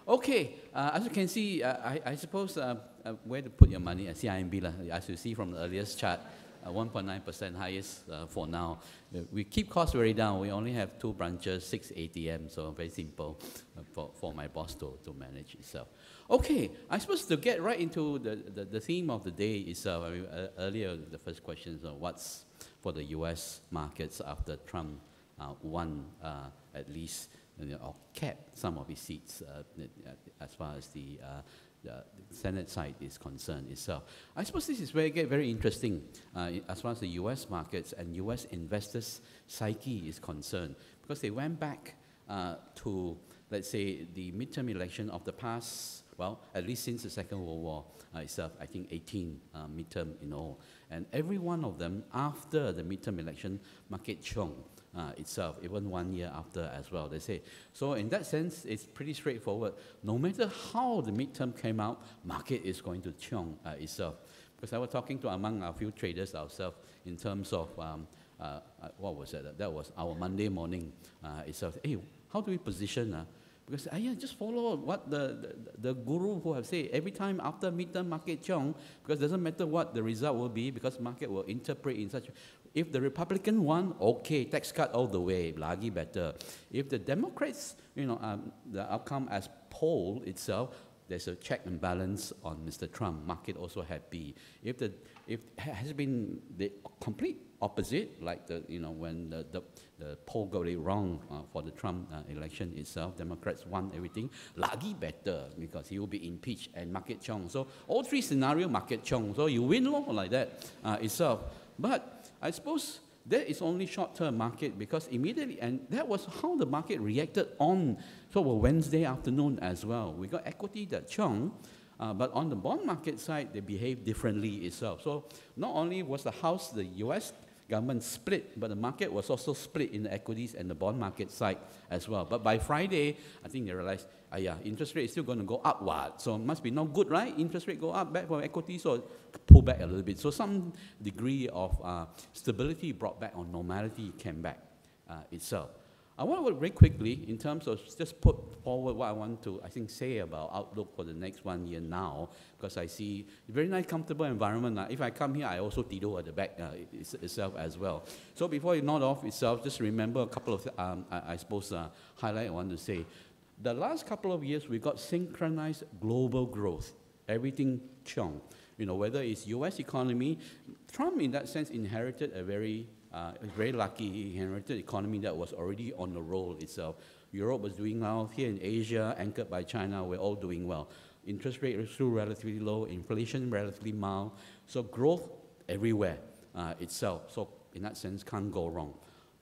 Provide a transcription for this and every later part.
Okay, as you can see, I suppose where to put your money at CIMB, as you see from the earliest chart, 1.9% highest for now. We keep costs very down. We only have 2 branches, 6 ATMs, so very simple for my boss to manage itself. Okay, I suppose to get right into the theme of the day itself, I mean, earlier the first question is what's for the US markets after Trump won at least, or kept some of his seats as far as the Senate side is concerned itself. I suppose this is where it gets very interesting as far as the US markets and US investors' psyche is concerned, because they went back to, let's say, the midterm election of the past, well, at least since the Second World War itself, I think 18 midterm in all. And every one of them, after the midterm election, market chong itself, even 1 year after as well, they say. So in that sense, it's pretty straightforward. No matter how the midterm came out, market is going to chong itself. Because I was talking to among a few traders ourselves in terms of, what was that? That was our Monday morning itself. Hey, how do we position? Because yeah, just follow what the guru who have said. Every time after midterm market chong, because it doesn't matter what the result will be, because market will interpret in such. If the Republican won, okay, tax cut all the way, lagi better. If the Democrats, the outcome as poll itself, there's a check and balance on Mr. Trump. Market also happy. If has been the complete opposite, like when the poll got it wrong for the Trump election itself, Democrats won everything, lagi better because he will be impeached and market chong. So all 3 scenario market chong. So you win like that itself. But I suppose that is only short-term market, because immediately, and that was how the market reacted on Wednesday afternoon as well. We got equity that chong, but on the bond market side, they behaved differently itself. So not only was the US government split, but the market was also split in the equities and the bond market side as well. But by Friday, I think they realized, interest rate is still going to go upward, so it must be no good, right? Interest rate go up back for equity, so pull back a little bit. So some degree of stability brought back, or normality came back itself. I want to very quickly, in terms of just put forward what I want to, I think, say about outlook for the next 1 year now, because I see a very nice, comfortable environment. If I come here, I also tido at the back itself as well. So before you nod off itself, just remember a couple of, I suppose, highlight I want to say. The last couple of years, we got synchronized global growth. Everything chong. Whether it's US economy, Trump in that sense inherited a very lucky. He inherited economy that was already on the roll itself. Europe was doing well. Here in Asia, anchored by China, we're all doing well. Interest rate is still relatively low. Inflation relatively mild. So growth everywhere itself. So in that sense, can't go wrong.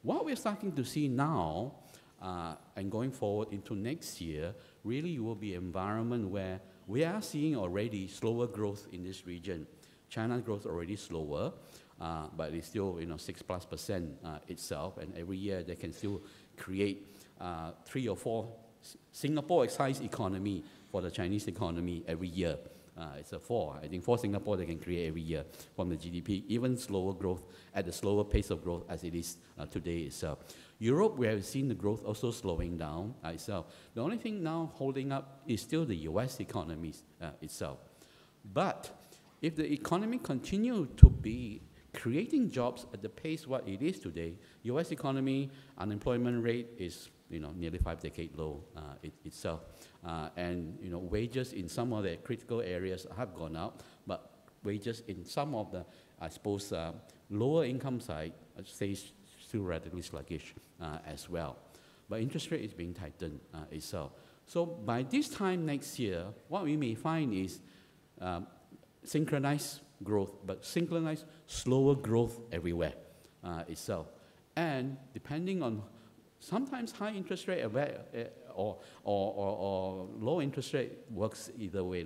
What we're starting to see now, and going forward into next year, really will be an environment where we are seeing already slower growth in this region. China's growth already slower. But it's still 6+% itself, and every year they can still create 3 or 4 Singapore-sized economy for the Chinese economy every year. It's a 4. I think 4 Singapore they can create every year from the GDP, even slower growth at the slower pace of growth as it is today itself. Europe, we have seen the growth also slowing down itself. The only thing now holding up is still the US economy itself. But if the economy continue to be creating jobs at the pace what it is today, US economy, unemployment rate is nearly 5-decade low itself. And wages in some of the critical areas have gone up, but wages in some of the, I suppose, lower income side stays still relatively sluggish as well. But interest rate is being tightened itself. So by this time next year, what we may find is synchronized growth, but synchronized slower growth everywhere itself. And depending on sometimes high interest rate or low interest rate works either way,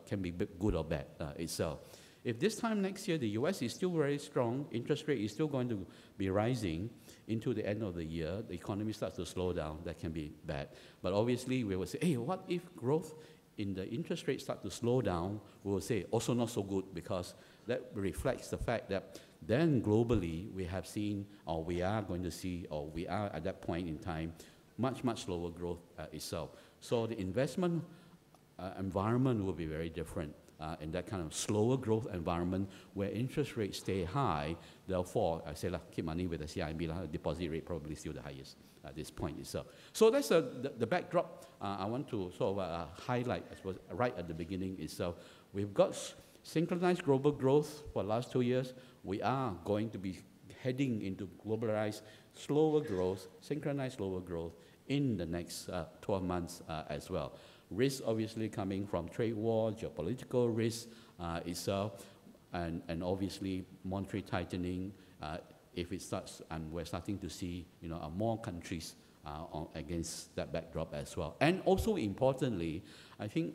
can be good or bad itself. If this time next year the US is still very strong, interest rate is still going to be rising into the end of the year, the economy starts to slow down, that can be bad. But obviously we will say, hey, what if growth in the interest rate start to slow down? We will say also not so good, because that reflects the fact that then globally we have seen, or we are going to see, or we are at that point in time, much slower growth itself. So the investment environment will be very different in that kind of slower growth environment where interest rates stay high. Therefore, I say, keep money with the CIMB, deposit rate probably still the highest at this point itself. So that's the backdrop I want to sort of highlight, I suppose, right at the beginning itself. We've got synchronized global growth for the last 2 years. We are going to be heading into globalized, slower growth, synchronized slower growth in the next 12 months as well. Risk obviously coming from trade war, geopolitical risk itself, and obviously monetary tightening. If it starts, and we're starting to see, more countries against that backdrop as well. And also importantly, I think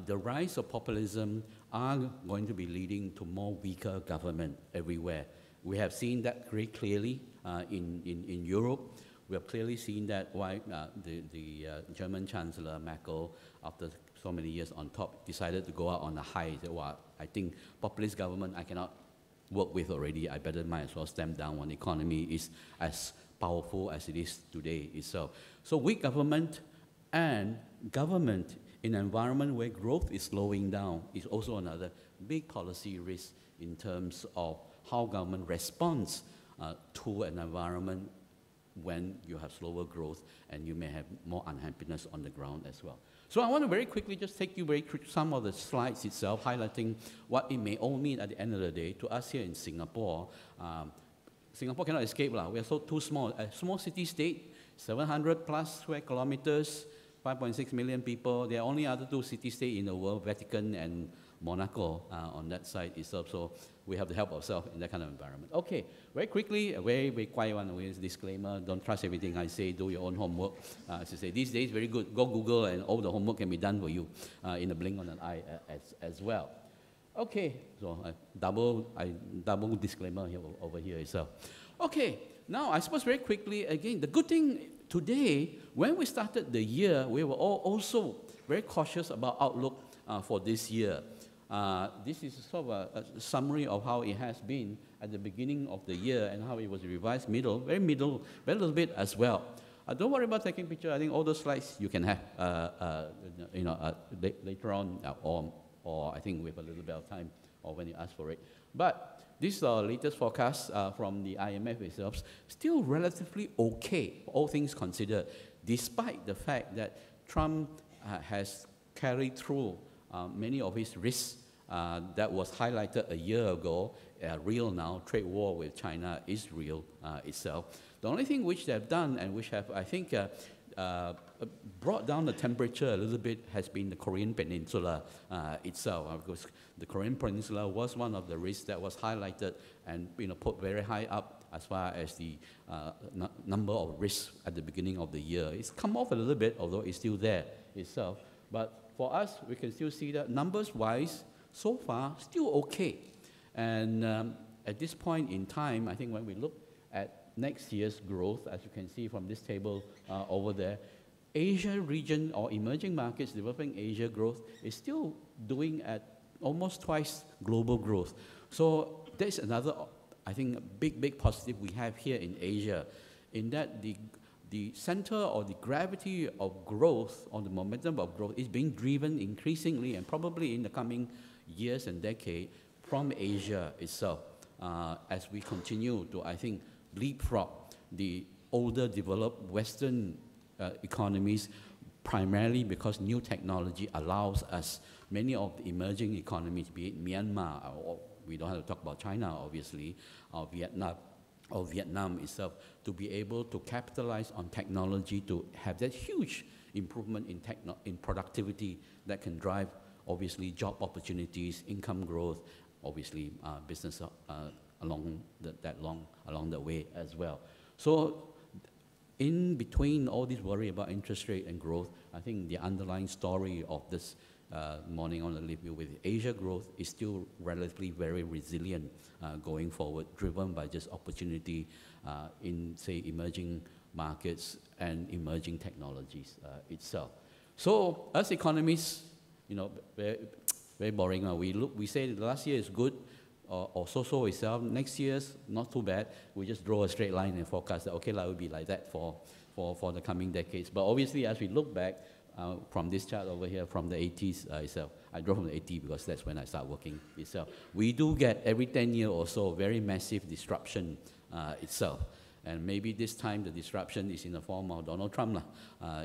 the rise of populism are going to be leading to more weaker government everywhere. We have seen that very clearly in Europe. We have clearly seen that why the German Chancellor Merkel, after so many years on top, decided to go out on a high. He said, well, I think populist government I cannot work with already. I better might as well stamp down when the economy is as powerful as it is today itself. So weak government and government in an environment where growth is slowing down is also another big policy risk in terms of how government responds to an environment when you have slower growth and you may have more unhappiness on the ground as well. So I want to very quickly just take you through some of the slides itself, highlighting what it may all mean at the end of the day to us here in Singapore. Singapore cannot escape. We are so too small. A small city-state, 700 plus square kilometers, 5.6 million people. There are only other two city-states in the world, Vatican and Monaco on that side itself. So we have to help ourselves in that kind of environment. Okay, very quickly, a very quiet one with disclaimer. Don't trust everything I say. Do your own homework. As I say, these days, very good. Go Google and all the homework can be done for you in a blink of an eye as well. Okay, so double disclaimer here, over here itself. Okay, now I suppose very quickly, again, the good thing today, when we started the year, we were all also very cautious about outlook for this year. This is sort of a summary of how it has been at the beginning of the year and how it was revised very little bit as well. Don't worry about taking pictures. I think all those slides you can have later on, or I think with a little bit of time, or when you ask for it. But this is our latest forecast from the IMF itself. Still relatively okay, all things considered, despite the fact that Trump has carried through many of his risks that was highlighted a year ago, real now. Trade war with China is real itself. The only thing which they have done and which have, I think, brought down the temperature a little bit has been the Korean Peninsula itself, because the Korean Peninsula was one of the risks that was highlighted and put very high up as far as the number of risks at the beginning of the year. It's come off a little bit, although it's still there itself. But for us, we can still see that numbers-wise, so far, still okay. And at this point in time, I think when we look at next year's growth, as you can see from this table over there, Asia region or emerging markets, developing Asia growth is still doing at almost twice global growth. So that's another, I think, big positive we have here in Asia, in that the center or the gravity of growth, or the momentum of growth, is being driven increasingly and probably in the coming years and decades from Asia itself, as we continue to, I think, leapfrog the older developed Western economies, primarily because new technology allows us, many of the emerging economies, be it Myanmar, or we don't have to talk about China, obviously, or Vietnam itself, to be able to capitalize on technology to have that huge improvement in productivity that can drive, obviously, job opportunities, income growth, obviously, business along the way as well. So in between all this worry about interest rate and growth, I think the underlying story of this morning I want to leave you with Asia growth is still relatively very resilient going forward, driven by just opportunity in, say, emerging markets and emerging technologies itself. So as economists, very boring. We say the last year is good, or so itself. Next year's not too bad. We just draw a straight line and forecast that, okay, that will be like that for for the coming decades. But obviously, as we look back from this chart over here, from the 80s itself, I draw from the 80s because that's when I started working itself. We do get every 10 years or so very massive disruption itself. And maybe this time the disruption is in the form of Donald Trump,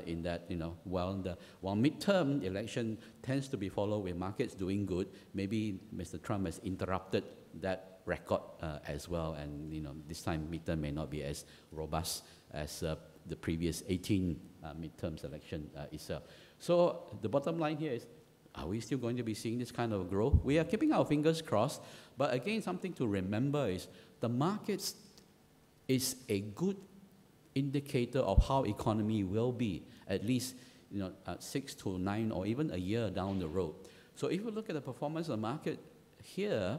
in that, while midterm election tends to be followed with markets doing good, maybe Mr. Trump has interrupted that record as well. And, this time midterm may not be as robust as the previous 18 midterms election itself. So the bottom line here is, are we still going to be seeing this kind of growth? We are keeping our fingers crossed. But again, something to remember is the markets is a good indicator of how economy will be, at least 6 to 9 or even a year down the road. So if you look at the performance of the market here,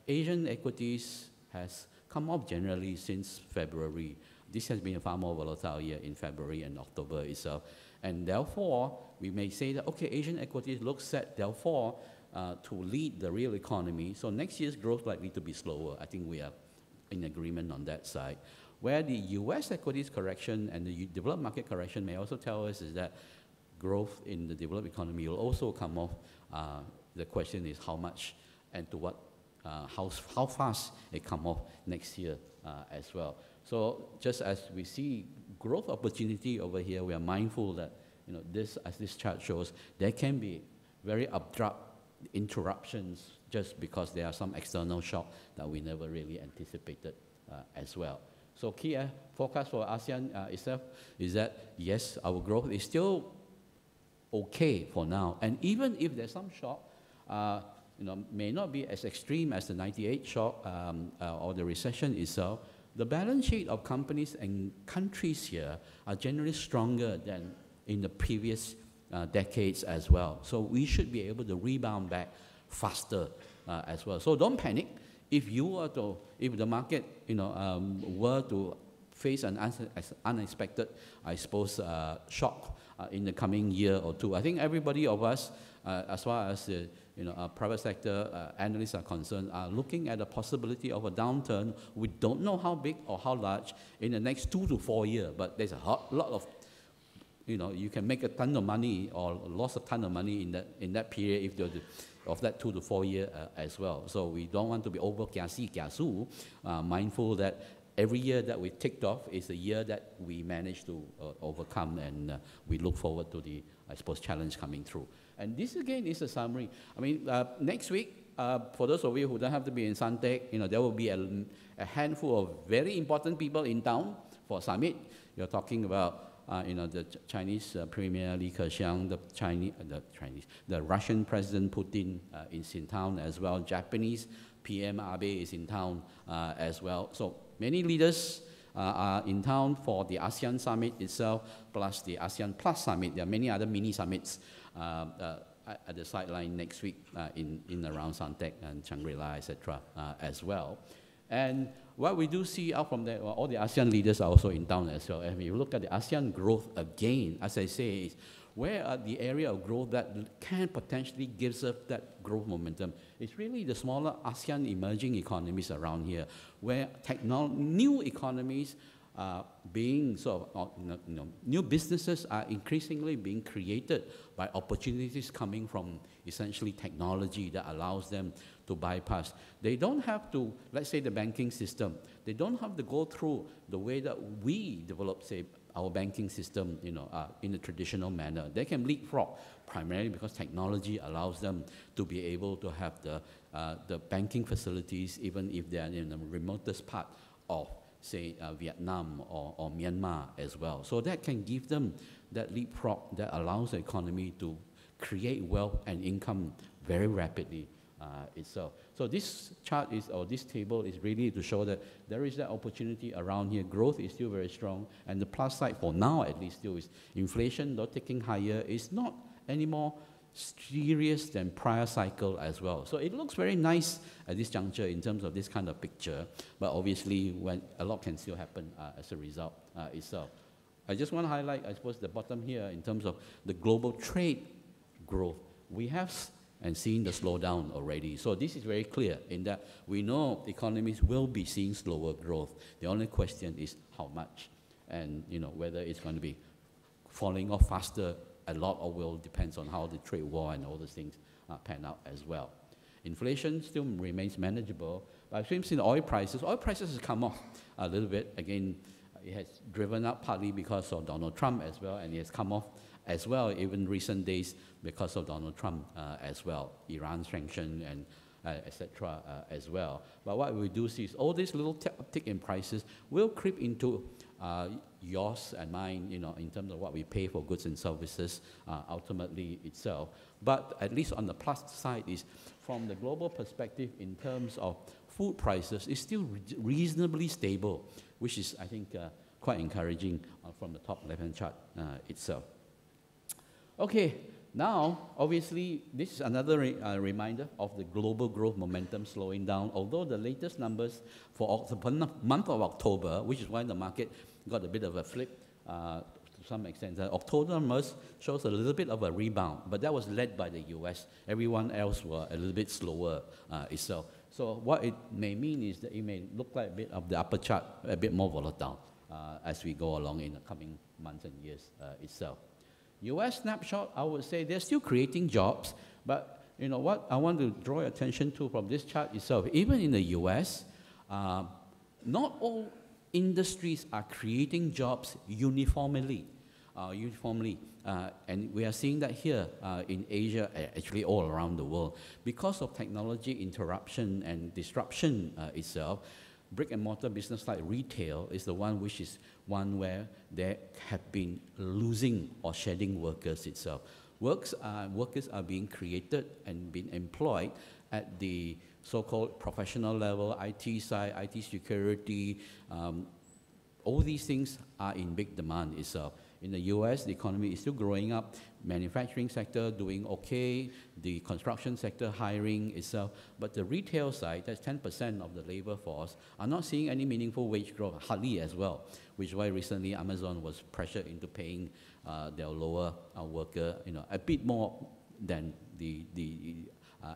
Asian equities has come off generally since February. This has been a far more volatile year in February and October itself. And therefore, we may say that, okay, Asian equities look set, therefore, to lead the real economy. So next year's growth likely to be slower. I think we are in agreement on that side. Where the US equities correction and the developed market correction may also tell us is that growth in the developed economy will also come off. The question is how much and to what, how fast it come off next year as well. So just as we see growth opportunity over here, we are mindful that as this chart shows, there can be very abrupt interruptions just because there are some external shock that we never really anticipated as well. So key forecast for ASEAN itself is that, yes, our growth is still okay for now. And even if there's some shock, may not be as extreme as the 98 shock or the recession itself, the balance sheet of companies and countries here are generally stronger than in the previous decades as well. So we should be able to rebound back faster as well. So don't panic. If the market, were to face an unexpected, I suppose, shock in the coming year or two, I think everybody of us, as far as private sector analysts are concerned, are looking at the possibility of a downturn. We don't know how big or how large in the next 2 to 4 years, but there's a lot of you can make a ton of money or lost a ton of money in that period if you're of that 2 to 4 year as well. So we don't want to be over kiasu, mindful that every year that we ticked off is a year that we managed to overcome, and we look forward to the, I suppose, challenge coming through. And this again is a summary. I mean, next week, for those of you who don't have to be in Suntec, there will be a handful of very important people in town for summit. You're talking about the Chinese Premier Li Keqiang, the Russian President Putin is in town as well. Japanese PM Abe is in town as well. So many leaders are in town for the ASEAN Summit itself, plus the ASEAN Plus Summit. There are many other mini summits at the sideline next week in around Suntec and Shangri-La, etc. As well. And what we do see out from there, all the ASEAN leaders are also in town as well. And if you look at the ASEAN growth again, as I say, is where are the area of growth that can potentially give us that growth momentum? It's really the smaller ASEAN emerging economies around here, where new economies are being new businesses are increasingly being created by opportunities coming from essentially technology that allows them to bypass. They don't have to, let's say the banking system, they don't have to go through the way that we develop, say, our banking system, in a traditional manner. They can leapfrog primarily because technology allows them to be able to have the banking facilities, even if they are in the remotest part of, say, Vietnam or Myanmar as well. So that can give them that leapfrog that allows the economy to create wealth and income very rapidly itself. So this chart or this table is really to show that there is that opportunity around here. Growth is still very strong, and the plus side for now at least still is inflation, though ticking higher, is not any more serious than prior cycle as well. So it looks very nice at this juncture in terms of this kind of picture, but obviously when a lot can still happen as a result itself. I just want to highlight, I suppose, the bottom here in terms of the global trade growth. We have and seen the slowdown already. So this is very clear in that we know economies will be seeing slower growth. The only question is how much. and whether it's going to be falling off faster, a lot of will depends on how the trade war and all those things pan out as well. Inflation still remains manageable, but I've seen the oil prices has come off a little bit. Again, it has driven up partly because of Donald Trump as well, and it has come off as well, even recent days, because of Donald Trump as well, Iran sanction and etc. As well. But what we do see is all these little uptick in prices will creep into yours and mine, in terms of what we pay for goods and services ultimately itself. But at least on the plus side is, from the global perspective, in terms of food prices, it's still reasonably stable, which is, I think, quite encouraging from the top left-hand chart itself. Okay, now, obviously, this is another reminder of the global growth momentum slowing down, although the latest numbers for the month of October, which is why the market got a bit of a flip to some extent. October numbers shows a little bit of a rebound, but that was led by the US. Everyone else were a little bit slower itself. So what it may mean is that it may look like a bit of the upper chart, a bit more volatile as we go along in the coming months and years itself. US snapshot, I would say they're still creating jobs, but what I want to draw your attention to from this chart itself, even in the US, not all industries are creating jobs uniformly. And we are seeing that here in Asia, actually all around the world. Because of technology interruption and disruption itself, brick and mortar business like retail is the one which is one where they have been losing or shedding workers itself. Workers are being created and being employed at the so-called professional level, IT side, IT security. All these things are in big demand itself. In the US, the economy is still growing up, manufacturing sector doing okay, the construction sector hiring itself, but the retail side, that's 10% of the labor force, are not seeing any meaningful wage growth, hardly as well, which is why recently Amazon was pressured into paying their lower worker, a bit more than the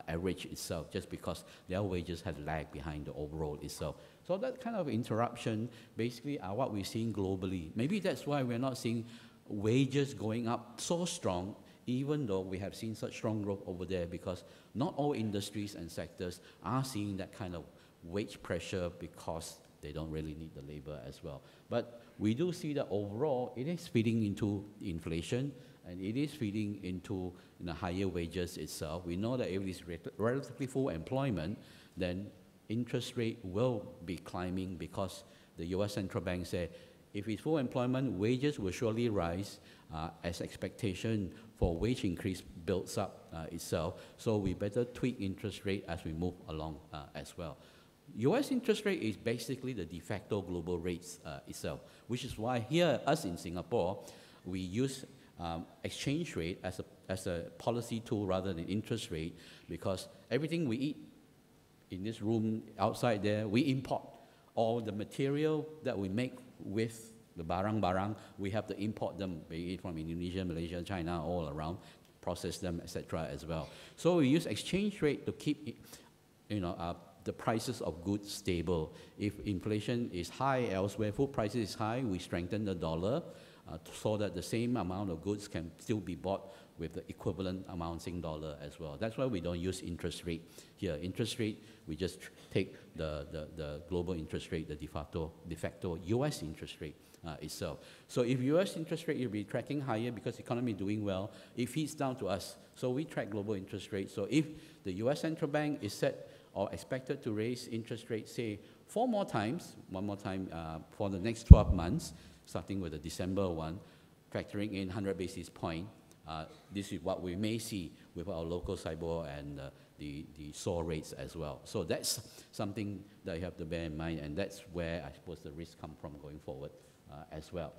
average itself, just because their wages had lagged behind the overall itself. So that kind of interruption basically are what we're seeing globally. Maybe that's why we're not seeing wages going up so strong, even though we have seen such strong growth over there, because not all industries and sectors are seeing that kind of wage pressure because they don't really need the labor as well. But we do see that overall it is feeding into inflation, and it is feeding into higher wages itself. We know that if it's relatively full employment, then interest rate will be climbing, because the US Central Bank said if it's full employment, wages will surely rise as expectation for wage increase builds up itself. So we better tweak interest rate as we move along as well. US interest rate is basically the de facto global rates itself, which is why here, us in Singapore, we use exchange rate as a policy tool rather than interest rate, because everything we eat in this room, outside there, we import. All the material that we make with the barang, we have to import them, be it from Indonesia, Malaysia, China, all around, process them, etc. as well. So we use exchange rate to keep the prices of goods stable. If inflation is high elsewhere, food prices is high, we strengthen the dollar so that the same amount of goods can still be bought with the equivalent amount Sing dollar as well. That's why we don't use interest rate here. Interest rate, we just take the global interest rate, the de facto US interest rate itself. So if US interest rate will be tracking higher because the economy is doing well, it feeds down to us. So we track global interest rate. So if the US Central Bank is set or expected to raise interest rates, say, 4 more times, one more time for the next 12 months, starting with the December one, factoring in 100 basis point, this is what we may see with our local SIBOR and the SOR rates as well. So that's something that you have to bear in mind, and that's where I suppose the risks come from going forward as well.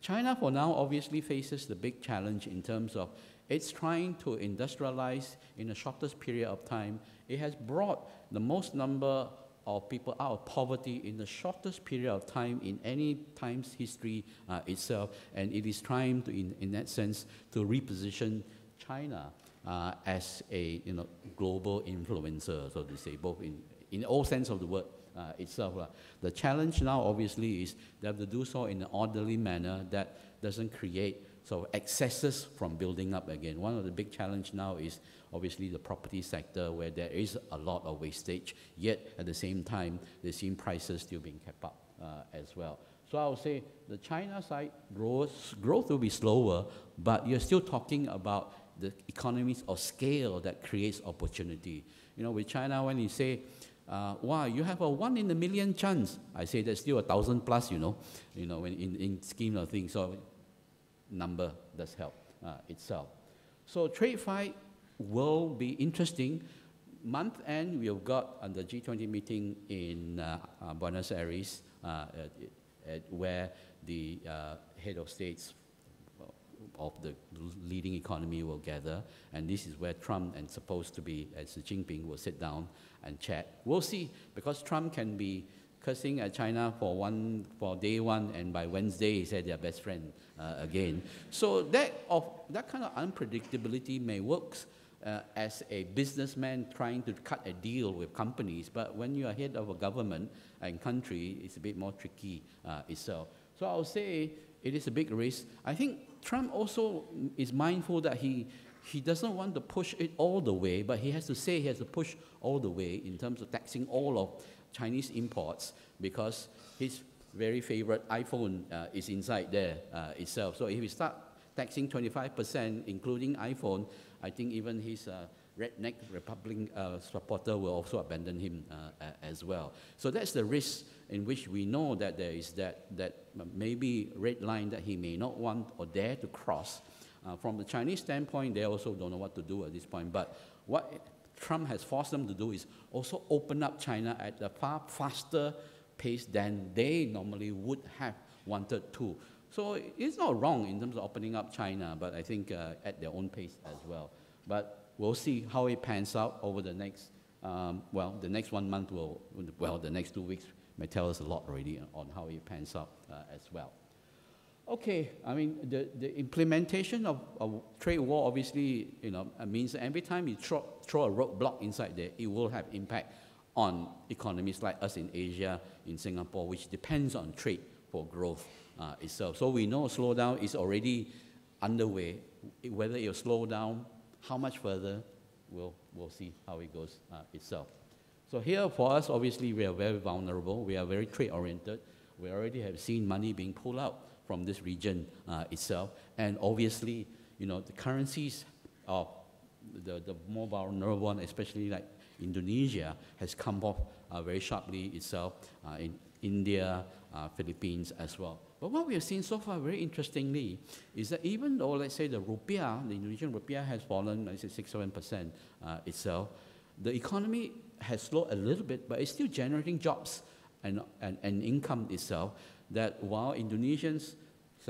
China, for now, obviously faces the big challenge in terms of it's trying to industrialize in the shortest period of time. It has brought the most number of people out of poverty in the shortest period of time in any time's history itself, and it is trying to, in that sense, to reposition China as a global influencer, so to say, both in all sense of the word itself. The challenge now, obviously, is they have to do so in an orderly manner that doesn't create excesses from building up again. One of the big challenge now is obviously the property sector, where there is a lot of wastage, yet at the same time, they're seeing prices still being kept up as well. So I would say the China side growth will be slower, but you're still talking about the economies of scale that creates opportunity. You know, with China, when you say, wow, you have a 1 in a million chance, I say that's still 1,000 plus, you know, when in scheme of things. So number does help itself. So trade fight will be interesting. Month end, we've got the G20 meeting in Buenos Aires, where the head of states of the leading economy will gather, and this is where Trump and supposed to be Xi Jinping will sit down and chat. We'll see, because Trump can be cursing at China for day one, and by Wednesday he said they're best friend again. So that kind of unpredictability may work as a businessman trying to cut a deal with companies, but when you are head of a government and country, it's a bit more tricky itself. So I would say it is a big risk. I think Trump also is mindful that he doesn't want to push it all the way, but he has to say he has to push all the way in terms of taxing all of Chinese imports, because his very favorite iPhone is inside there itself. So if we start taxing 25%, including iPhone, I think even his redneck Republican supporter will also abandon him as well. So that's the risk in which we know that there is that maybe red line that he may not want or dare to cross. From the Chinese standpoint, they also don't know what to do at this point. But what Trump has forced them to do is also open up China at a far faster pace than they normally would have wanted to. So it's not wrong in terms of opening up China, but I think at their own pace as well. But we'll see how it pans out over the next, the next 1 month the next 2 weeks may tell us a lot already on how it pans out as well. Okay, I mean, the implementation of trade war obviously, means that every time you throw a roadblock inside there, it will have impact on economies like us in Asia, in Singapore, which depends on trade for growth itself. So we know slowdown is already underway. Whether it will slow down, how much further, we'll see how it goes itself. So here for us, obviously, we are very vulnerable. We are very trade-oriented. We already have seen money being pulled out from this region itself. And obviously, the currencies of the more vulnerable one, especially like Indonesia, has come off very sharply itself, in India, Philippines as well. But what we have seen so far, very interestingly, is that even though, let's say, the Indonesian rupiah has fallen, let's say, 6-7% itself, the economy has slowed a little bit, but it's still generating jobs and income itself, that while Indonesians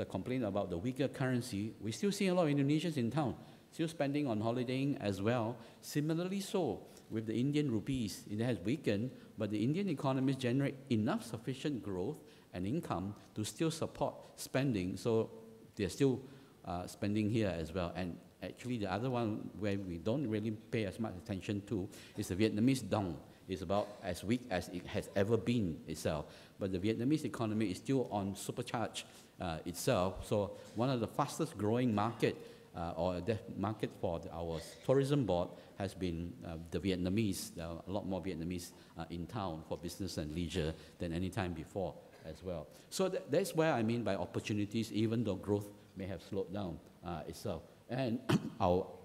complain about the weaker currency, we still see a lot of Indonesians in town, still spending on holidaying as well. Similarly so, with the Indian rupees, it has weakened, but the Indian economies generate enough sufficient growth and income to still support spending, so they're still spending here as well. And actually, the other one where we don't really pay as much attention to is the Vietnamese dong. It's about as weak as it has ever been itself. But the Vietnamese economy is still on supercharge itself. So one of the fastest growing market or the market for our tourism board has been the Vietnamese. There are a lot more Vietnamese in town for business and leisure than any time before as well. So that's where I mean by opportunities, even though growth may have slowed down itself. And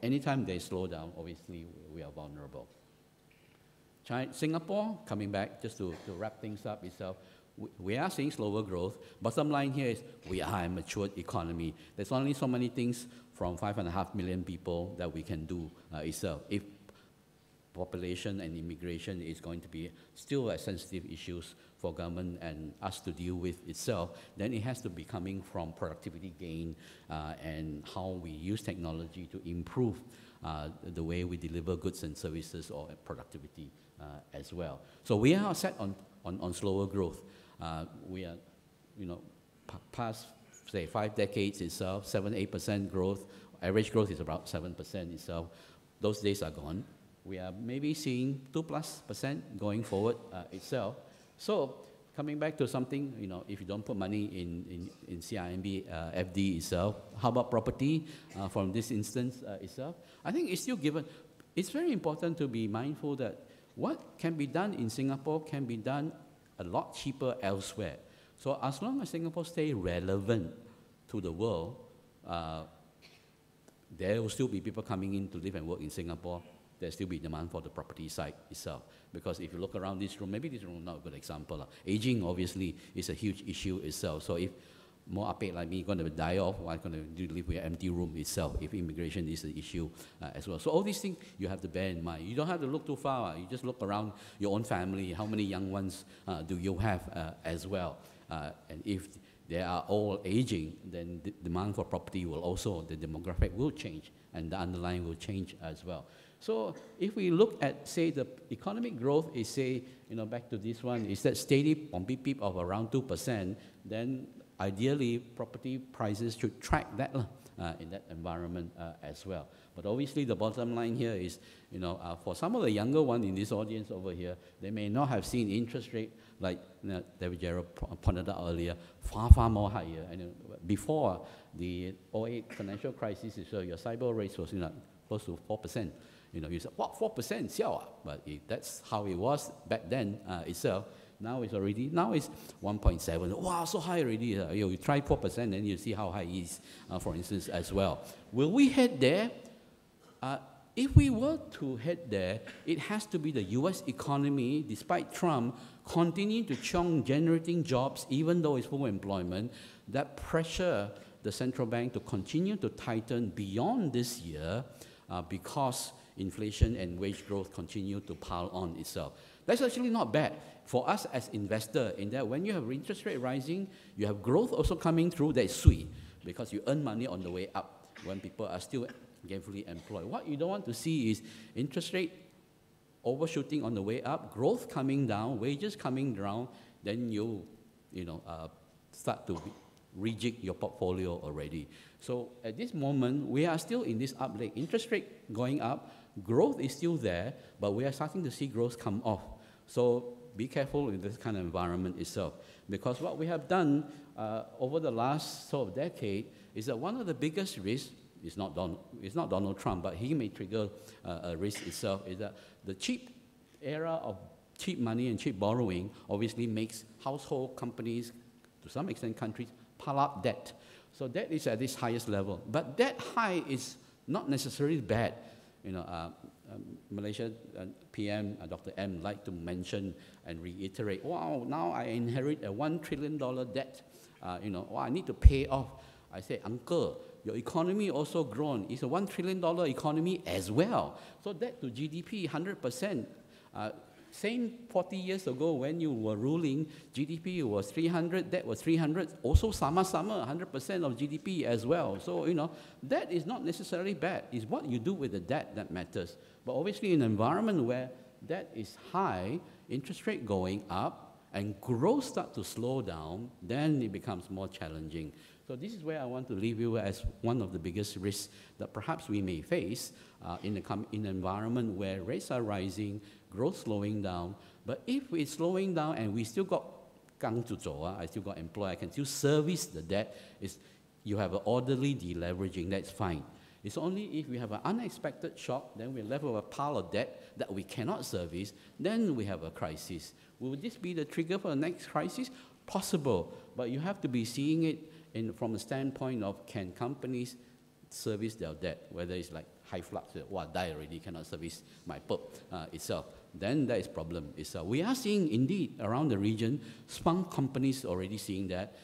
anytime they slow down, obviously we are vulnerable. Singapore, coming back, just to wrap things up itself, we are seeing slower growth. Bottom line here is we are a matured economy. There's only so many things from 5.5 million people that we can do itself. If population and immigration is going to be still a sensitive issues for government and us to deal with itself, then it has to be coming from productivity gain and how we use technology to improve the way we deliver goods and services or productivity as well. So we are set on slower growth. We are, past, say, 5 decades itself, 7-8% growth. Average growth is about 7% itself. Those days are gone. We are maybe seeing 2+% going forward itself. So coming back to something, if you don't put money in CIMB FD itself, how about property from this instance itself? I think it's still given. It's very important to be mindful that what can be done in Singapore can be done a lot cheaper elsewhere. So as long as Singapore stays relevant to the world, there will still be people coming in to live and work in Singapore. There'll still be demand for the property side itself. Because if you look around this room, maybe this room is not a good example. Aging, obviously, is a huge issue itself. So if more apek like me going to die off, I'm going to live with an empty room itself if immigration is an issue as well. So all these things you have to bear in mind. You don't have to look too far. You just look around your own family. How many young ones do you have as well? And if they are all aging, then the demand for property will also, the demographic will change, and the underlying will change as well. So if we look at, say, the economic growth is, say, back to this one, is that steady on beep of around 2%, then ideally property prices should track that in that environment as well. But obviously the bottom line here is, for some of the younger ones in this audience over here, they may not have seen interest rate like David Gerald pointed out earlier, far more higher. And before the 08 financial crisis, so your SIBOR rate was close to 4%. You said, what, 4%? Xiao. But that's how it was back then itself. Now it's 1.7. Wow, so high already. You try 4%, and you see how high it is, for instance, as well. Will we head there? If we were to head there, it has to be the US economy, despite Trump, continuing to churn, generating jobs, even though it's full employment, that pressure the central bank to continue to tighten beyond this year because inflation and wage growth continue to pile on itself. That's actually not bad for us as investors, in that when you have interest rate rising, you have growth also coming through, that is sweet, because you earn money on the way up when people are still gainfully employed. What you don't want to see is interest rate overshooting on the way up, growth coming down, wages coming down, then you start to rejig your portfolio already. So at this moment, we are still in this up leg. Interest rate going up, growth is still there, but we are starting to see growth come off. So be careful in this kind of environment itself. Because what we have done over the last sort of decade is that one of the biggest risks, it's not Donald Trump, but he may trigger a risk itself, is that the cheap era of cheap money and cheap borrowing obviously makes household companies, to some extent countries, pile up debt. So debt is at its highest level. But that high is not necessarily bad. Malaysia PM, Dr. M, like to mention and reiterate, wow, now I inherit a $1 trillion debt. I need to pay off. I say, uncle, your economy also grown. It's a $1 trillion economy as well. So debt to GDP, 100%. Same 40 years ago when you were ruling, GDP was 300, debt was 300, also sama-sama, 100% of GDP as well. So, that is not necessarily bad. It's what you do with the debt that matters. But obviously in an environment where debt is high, interest rate going up, and growth start to slow down, then it becomes more challenging. So this is where I want to leave you as one of the biggest risks that perhaps we may face in an environment where rates are rising, growth slowing down. But if it's slowing down and we still got gang to zhou, I still got employed, I can still service the debt, you have an orderly deleveraging, that's fine. It's only if we have an unexpected shock, then we're left with a pile of debt that we cannot service, then we have a crisis. Will this be the trigger for the next crisis? Possible, but you have to be seeing it from the standpoint of, can companies service their debt, whether it's like HyFlux, die already, cannot service my PERP itself, then that is problem itself. We are seeing indeed around the region, some companies already seeing that.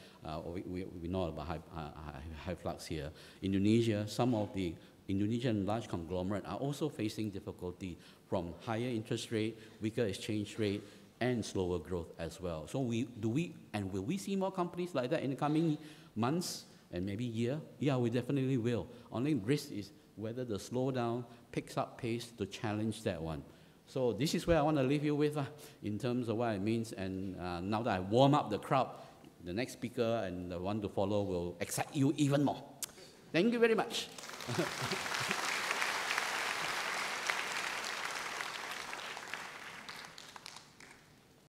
We know about HyFlux here. Indonesia, some of the Indonesian large conglomerates are also facing difficulty from higher interest rate, weaker exchange rate, and slower growth as well. So will we see more companies like that in the coming months and maybe year? Yeah, we definitely will. Only risk is whether the slowdown picks up pace to challenge that one. So this is where I want to leave you with in terms of what it means. And now that I warm up the crowd, the next speaker and the one to follow will excite you even more. Thank you very much.